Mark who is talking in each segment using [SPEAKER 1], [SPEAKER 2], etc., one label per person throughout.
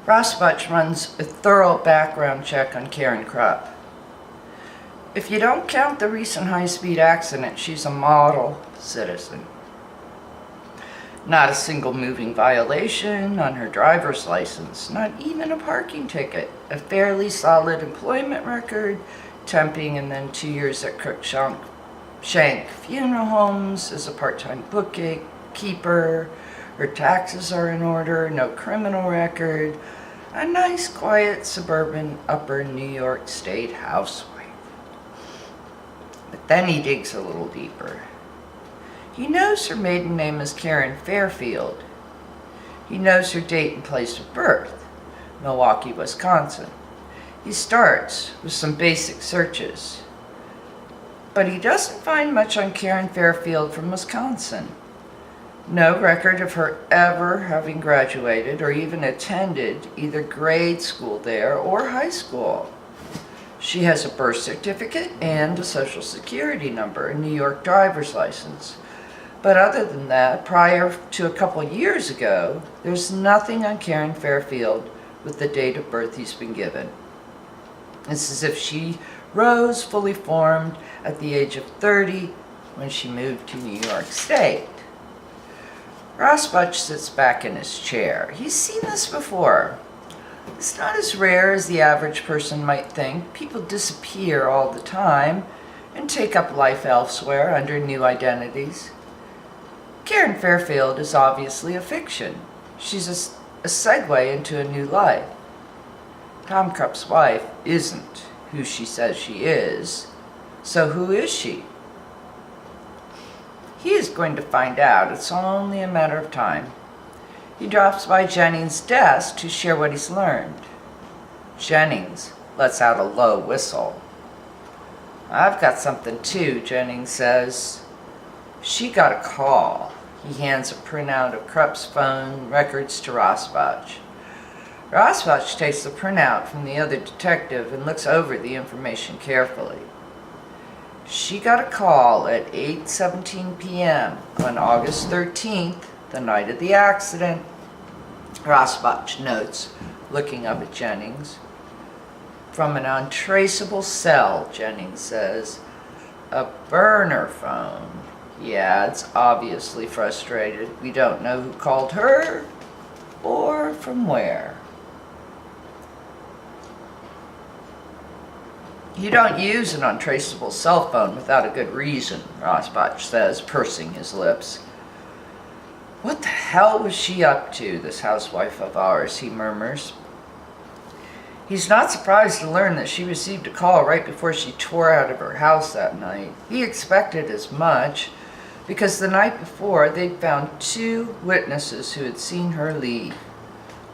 [SPEAKER 1] Rosbach runs a thorough background check on Karen Krupp. If you don't count the recent high-speed accident, she's a model citizen. Not a single moving violation on her driver's license, not even a parking ticket, a fairly solid employment record, temping and then 2 years at Cruikshank Funeral Homes as a part-time bookkeeper. Her taxes are in order, no criminal record, a nice, quiet, suburban upper New York State housewife. But then he digs a little deeper. He knows her maiden name is Karen Fairfield. He knows her date and place of birth, Milwaukee, Wisconsin. He starts with some basic searches. But he doesn't find much on Karen Fairfield from Wisconsin. No record of her ever having graduated or even attended either grade school there or high school. She has a birth certificate and a social security number, a New York driver's license. But other than that, prior to a couple years ago, there's nothing on Karen Fairfield with the date of birth he's been given. It's as if she rose fully formed at the age of 30 when she moved to New York State. Rosbach sits back in his chair. He's seen this before. It's not as rare as the average person might think. People disappear all the time and take up life elsewhere under new identities. Karen Fairfield is obviously a fiction. She's a segue into a new life. Tom Krupp's wife isn't who she says she is. So who is she? He is going to find out. It's only a matter of time. He drops by Jennings' desk to share what he's learned. Jennings lets out a low whistle. "I've got something too," Jennings says. "She got a call." He hands a printout of Krupp's phone records to Rosbach. Rosbach takes the printout from the other detective and looks over the information carefully. She got a call at 8:17 p.m. on August 13th, the night of the accident. Rosbach notes, looking up at Jennings. "From an untraceable cell," Jennings says. "A burner phone. Yeah, it's obviously frustrated. We don't know who called her or from where." "You don't use an untraceable cell phone without a good reason," Rosbach says, pursing his lips. "What the hell was she up to, this housewife of ours?" he murmurs. He's not surprised to learn that she received a call right before she tore out of her house that night. He expected as much, because the night before they'd found 2 witnesses who had seen her leave.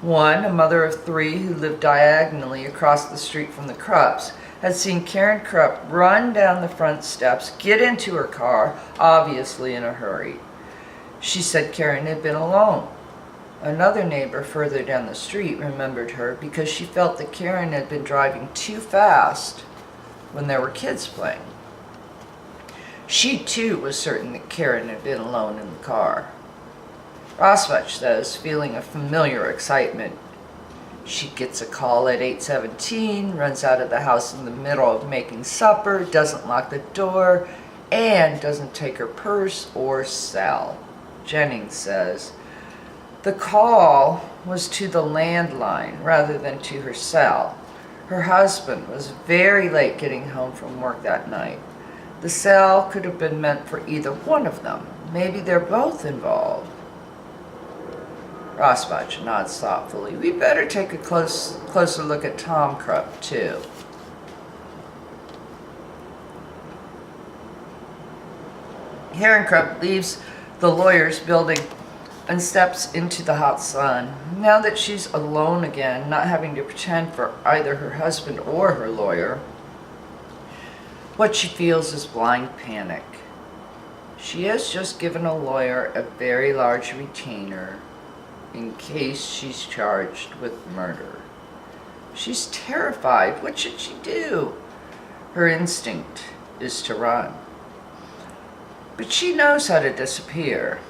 [SPEAKER 1] One, a mother of 3 who lived diagonally across the street from the Krupps, had seen Karen Krupp run down the front steps, get into her car, obviously in a hurry. She said Karen had been alone. Another neighbor further down the street remembered her because she felt that Karen had been driving too fast when there were kids playing. She too was certain that Karen had been alone in the car. Rosbach says, feeling a familiar excitement. She gets a call at 8:17, runs out of the house in the middle of making supper, doesn't lock the door, and doesn't take her purse or cell. Jennings says, the call was to the landline rather than to her cell. Her husband was very late getting home from work that night. The cell could have been meant for either one of them. Maybe they're both involved. Rosbach nods thoughtfully. We better take a closer look at Tom Krupp, too. Karen Krupp leaves the lawyer's building and steps into the hot sun. Now that she's alone again, not having to pretend for either her husband or her lawyer, what she feels is blind panic. She has just given a lawyer a very large retainer in case she's charged with murder. She's terrified. What should she do? Her instinct is to run. But she knows how to disappear.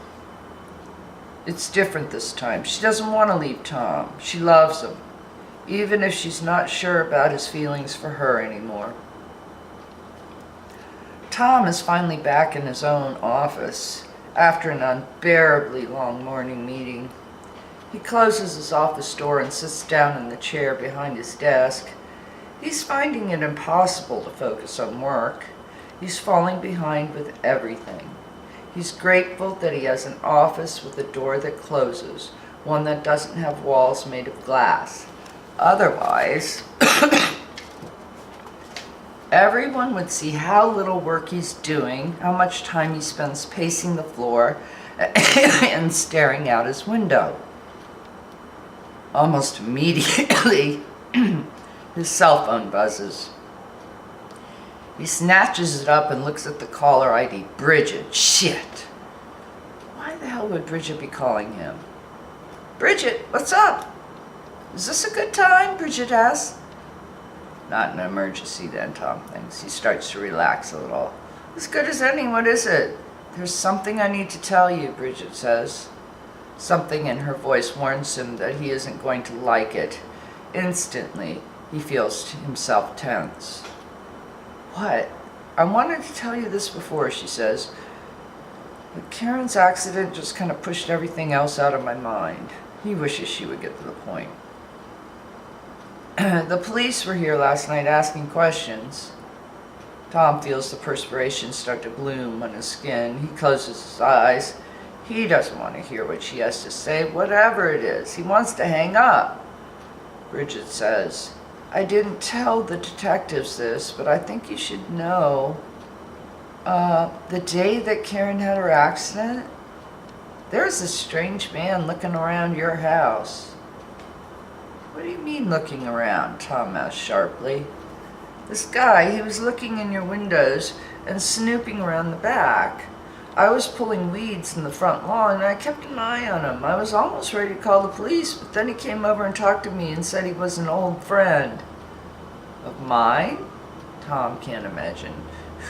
[SPEAKER 1] It's different this time. She doesn't want to leave Tom. She loves him. even if she's not sure about his feelings for her anymore. Tom is finally back in his own office after an unbearably long morning meeting. He closes his office door and sits down in the chair behind his desk. He's finding it impossible to focus on work. He's falling behind with everything. He's grateful that he has an office with a door that closes, one that doesn't have walls made of glass. Otherwise, everyone would see how little work he's doing, how much time he spends pacing the floor and staring out his window. Almost immediately, his cell phone buzzes. He snatches it up and looks at the caller ID. Bridget. Shit. Why the hell would Bridget be calling him? Bridget, what's up? Is this a good time? Bridget asks. Not an emergency then, Tom thinks. He starts to relax a little. As good as any. What is it? There's something I need to tell you, Bridget says. Something in her voice warns him that he isn't going to like it. Instantly, he feels himself tense. What? I wanted to tell you this before, she says. But Karen's accident just kind of pushed everything else out of my mind. He wishes she would get to the point. The police were here last night asking questions. Tom feels the perspiration start to bloom on his skin. He closes his eyes. He doesn't want to hear what she has to say, whatever it is. He wants to hang up. Bridget says, I didn't tell the detectives this, but I think you should know. The day that Karen had her accident, there's a strange man looking around your house. What do you mean looking around? Tom asked sharply. This guy, he was looking in your windows and snooping around the back. I was pulling weeds in the front lawn and I kept an eye on him. I was almost ready to call the police, but then he came over and talked to me and said he was an old friend. Of mine? Tom can't imagine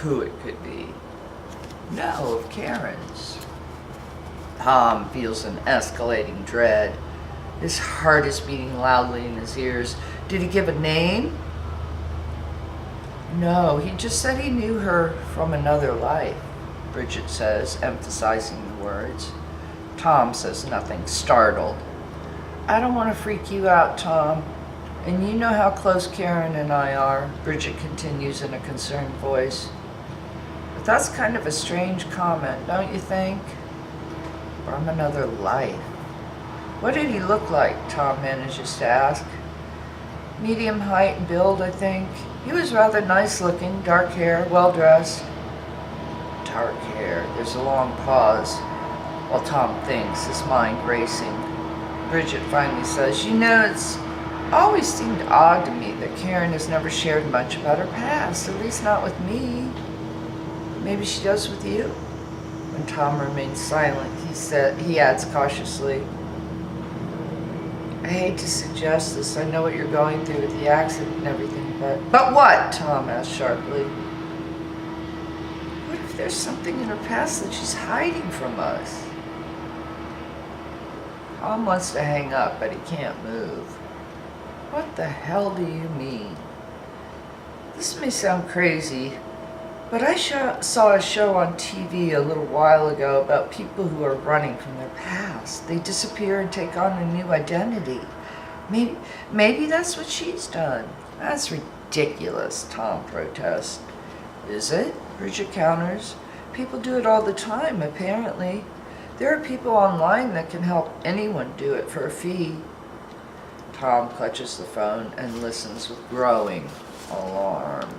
[SPEAKER 1] who it could be. No, of Karen's. Tom feels an escalating dread. His heart is beating loudly in his ears. Did he give a name? No, he just said he knew her from another life, Bridget says, emphasizing the words. Tom says nothing, startled. I don't want to freak you out, Tom. And you know how close Karen and I are, Bridget continues in a concerned voice. But that's kind of a strange comment, don't you think? From another life. What did he look like? Tom manages to ask. Medium height and build, I think. He was rather nice looking, dark hair, well dressed. Dark hair. There's a long pause while Tom thinks, his mind racing. Bridget finally says, you know, it's always seemed odd to me that Karen has never shared much about her past, at least not with me. Maybe she does with you? When Tom remains silent, he adds cautiously, I hate to suggest this. I know what you're going through with the accident and everything, but what? Tom asked sharply. What if there's something in her past that she's hiding from us? Tom wants to hang up, but he can't move. What the hell do you mean? This may sound crazy, but I saw a show on TV a little while ago about people who are running from their past. They disappear and take on a new identity. Maybe that's what she's done. That's ridiculous, Tom protests. Is it? Bridget counters. People do it all the time, apparently. There are people online that can help anyone do it for a fee. Tom clutches the phone and listens with growing alarm.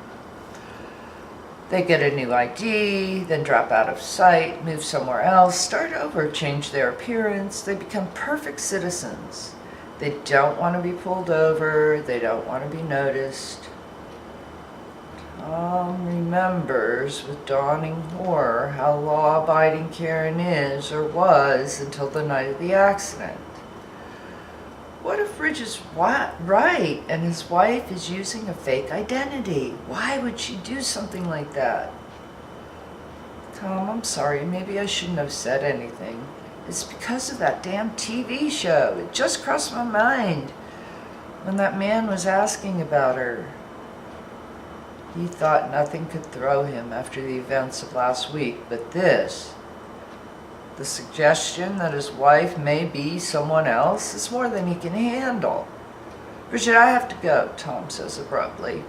[SPEAKER 1] They get a new ID, then drop out of sight, move somewhere else, start over, change their appearance. They become perfect citizens. They don't want to be pulled over. They don't want to be noticed. Tom remembers with dawning horror how law-abiding Karen is or was until the night of the accident. What if Rich is right and his wife is using a fake identity? Why would she do something like that? Tom, I'm sorry. Maybe I shouldn't have said anything. It's because of that damn TV show. It just crossed my mind. when that man was asking about her. He thought nothing could throw him after the events of last week, but this, the suggestion that his wife may be someone else, is more than he can handle. Bridget, I have to go, Tom says abruptly.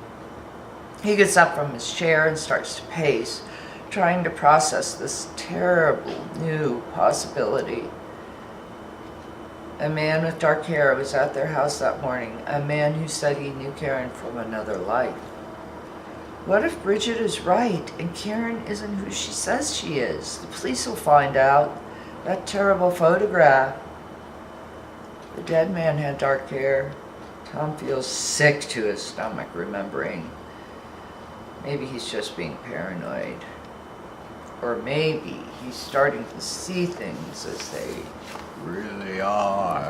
[SPEAKER 1] He gets up from his chair and starts to pace, trying to process this terrible new possibility. A man with dark hair was at their house that morning, a man who said he knew Karen from another life. What if Bridget is right and Karen isn't who she says she is? The police will find out. That terrible photograph. The dead man had dark hair. Tom feels sick to his stomach remembering. Maybe he's just being paranoid. Or maybe he's starting to see things as they really are.